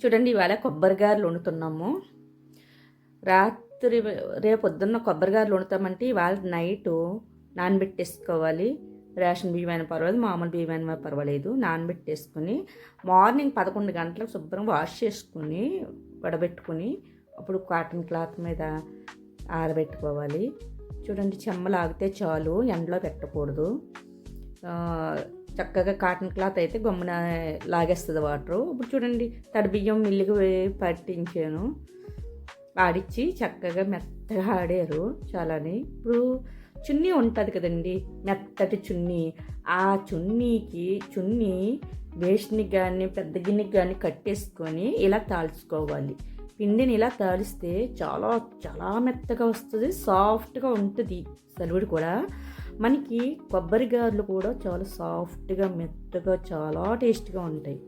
చూడండి, ఇవాళ కొబ్బరి గారెలు వండుతున్నాము. రాత్రి రేపు పొద్దున్న కొబ్బరి గారెలు వండుతామంటే ఇవాళ నైటు నానబెట్టేసుకోవాలి. రేషన్ బియ్యం అయినా పర్వాలేదు, మామూలు బియ్యం అయినా పర్వాలేదు. నానబెట్టేసుకుని మార్నింగ్ 11 గంటలకు శుభ్రం వాష్ చేసుకుని వడబెట్టుకుని అప్పుడు కాటన్ క్లాత్ మీద ఆరబెట్టుకోవాలి. చూడండి, చెమ్మలాగితే చాలు, ఎండలో పెట్టకూడదు. చక్కగా కాటన్ క్లాత్ అయితే గమ్మున లాగేస్తుంది వాటరు. ఇప్పుడు చూడండి, తడి బియ్యం మిల్లుకి పట్టించాను, ఆడిచ్చి చక్కగా మెత్తగా ఆడారు చాలాని. ఇప్పుడు చున్నీ ఉంటుంది కదండి, మెత్తటి చున్నీ, ఆ చున్నీ వేస్ట్నికి కానీ పెద్ద గిన్నెకి కానీ కట్టేసుకొని ఇలా తాల్చుకోవాలి. పిండిని ఇలా తాలిస్తే చాలా చాలా మెత్తగా వస్తుంది, సాఫ్ట్గా ఉంటుంది. సలివిడి కూడా మనకి కొబ్బరి గారెలు కూడా చాలా సాఫ్ట్గా మెత్తగా చాలా టేస్ట్గా ఉంటాయి.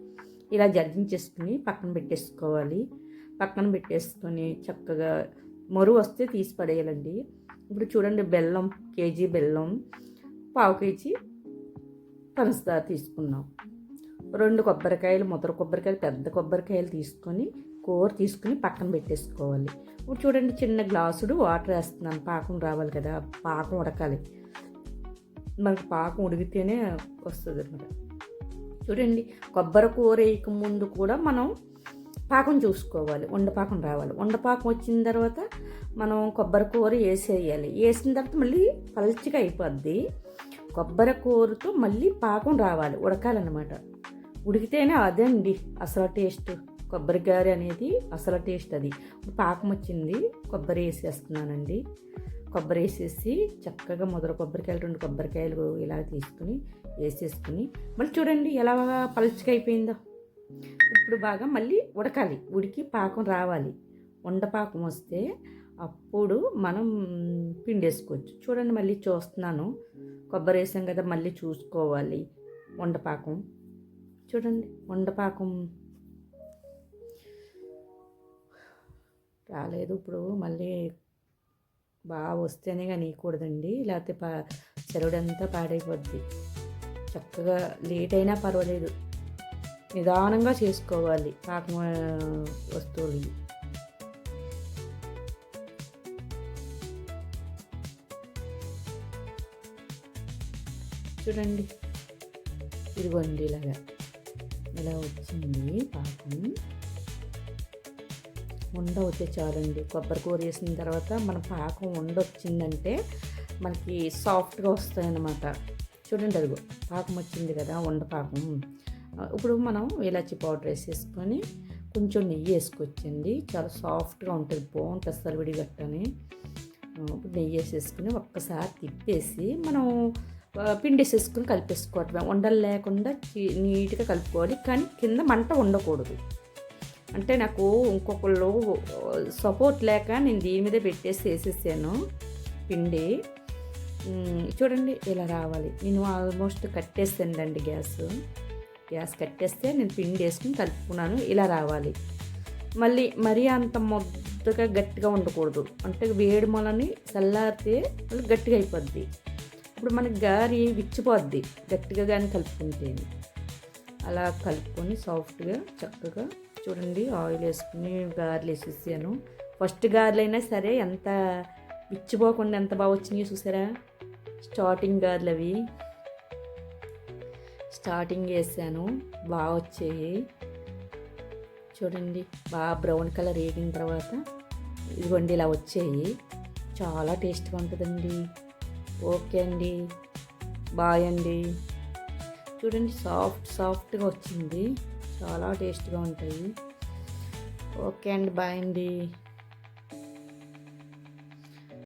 ఇలా జర్జించేసుకుని పక్కన పెట్టేసుకోవాలి. పక్కన పెట్టేసుకొని చక్కగా మరుగు వస్తే తీసి పడేయాలండి. ఇప్పుడు చూడండి, బెల్లం కేజీ బెల్లం, పావు కేజీ పంచదార తీసుకున్నాం. 2 కొబ్బరికాయలు, ముద్ర కొబ్బరికాయలు, పెద్ద కొబ్బరికాయలు తీసుకొని తీసుకుని పక్కన పెట్టేసుకోవాలి. ఇప్పుడు చూడండి, చిన్న గ్లాసుడు వాటర్ వేస్తున్నాను, పాకం రావాలి కదా, పాకం ఉడకాలి. మనకు పాకం ఉడికితేనే వస్తుంది అన్నమాట. చూడండి, కొబ్బరి కూర వేయక ముందు కూడా మనం పాకం చూసుకోవాలి, ఉండపాకం రావాలి. ఉండపాకం వచ్చిన తర్వాత మనం కొబ్బరి కూర వేసేయాలి. వేసిన తర్వాత మళ్ళీ పల్చగా అయిపోద్ది. కొబ్బరి కూరతో మళ్ళీ పాకం రావాలి, ఉడకాలన్నమాట. ఉడికితేనే అదండి అసలు టేస్ట్. కొబ్బరి గారె అనేది అసలు టేస్ట్ అది. పాకం వచ్చింది, కొబ్బరి వేసేస్తున్నానండి. కొబ్బరి వేసేసి చక్కగా ముద్ర కొబ్బరికాయలు, 2 కొబ్బరికాయలు ఇలా తీసుకుని వేసేసుకుని మళ్ళీ చూడండి ఎలా పలుచగా అయిపోయిందో. ఇప్పుడు బాగా మళ్ళీ ఉడకాలి, ఉడికి పాకం రావాలి. ఉండపాకం వస్తే అప్పుడు మనం పిండి వేసుకోవచ్చు. చూడండి, మళ్ళీ చూస్తున్నాను, కొబ్బరి వేసాం కదా, మళ్ళీ చూసుకోవాలి. ఉండపాకం చూడండి, ఉండపాకం రాలేదు. ఇప్పుడు మళ్ళీ బాగా వస్తేనే కానీ ఇవ్వకూడదండి, లేకపోతే చెరువుడంతా పాడైపోద్ది. చక్కగా లేట్ అయినా పర్వాలేదు, నిదానంగా చేసుకోవాలి పాకం వస్తువులు. చూడండి, ఇదిగోండి ఇలా వచ్చింది పాకం. ఉండ వచ్చే చాలండి. కొబ్బరి కూర వేసిన తర్వాత మన పాకం వచ్చిందంటే మనకి సాఫ్ట్గా వస్తాయన్నమాట. చూడండి, అదిగో పాకం వచ్చింది కదా, ఉండపాకం. ఇప్పుడు మనం ఇలాచి పౌడర్ వేసేసుకొని కొంచెం నెయ్యి వేసుకొచ్చండి, చాలా సాఫ్ట్గా ఉంటుంది, బాగుంటుంది సలివిడి గట్టని. ఇప్పుడు నెయ్యి వేసేసుకుని ఒక్కసారి తిప్పేసి మనం పిండి వేసేసుకుని కలిపేసుకోవటం. ఉండలు లేకుండా నీట్గా కలుపుకోవాలి, కానీ కింద మంట ఉండకూడదు. అంటే నాకు ఇంకొకళ్ళు సపోర్ట్ లేక నేను దీని మీద పెట్టేసి వేసేసాను పిండి. చూడండి, ఇలా రావాలి. నేను ఆల్మోస్ట్ కట్టేసానండి, గ్యాస్ కట్టేస్తే నేను పిండి వేసుకుని కలుపుకున్నాను. ఇలా రావాలి. మరీ అంత ముద్దగా గట్టిగా ఉండకూడదు, అంటే వేడి మొలని చల్లారితే మళ్ళీ గట్టిగా అయిపోద్ది. ఇప్పుడు మనకి గారి విచ్చిపోద్ది గట్టిగా కానీ కలుపుకుంటే. అలా కలుపుకొని సాఫ్ట్గా చక్కగా చూడండి, ఆయిల్ వేసుకుని గారెలు వేసేసాను. ఫస్ట్ గారెలు అయినా సరే ఎంత విచ్చిపోకుండా ఎంత బాగా వచ్చినాయో చూసారా. స్టార్టింగ్ గారెలు అవి స్టార్టింగ్ వేసాను, బాగా వచ్చాయి. చూడండి, బాగా బ్రౌన్ కలర్ వేగిన తర్వాత ఇదిగోండి ఇలా వచ్చాయి. చాలా టేస్ట్గా ఉంటుందండి. ఓకే అండి, బాయ్ అండి. చూడండి, సాఫ్ట్గా వచ్చింది, చాలా టేస్ట్గా ఉంటాయి. ఓకే అండి, బాయ్ అండి.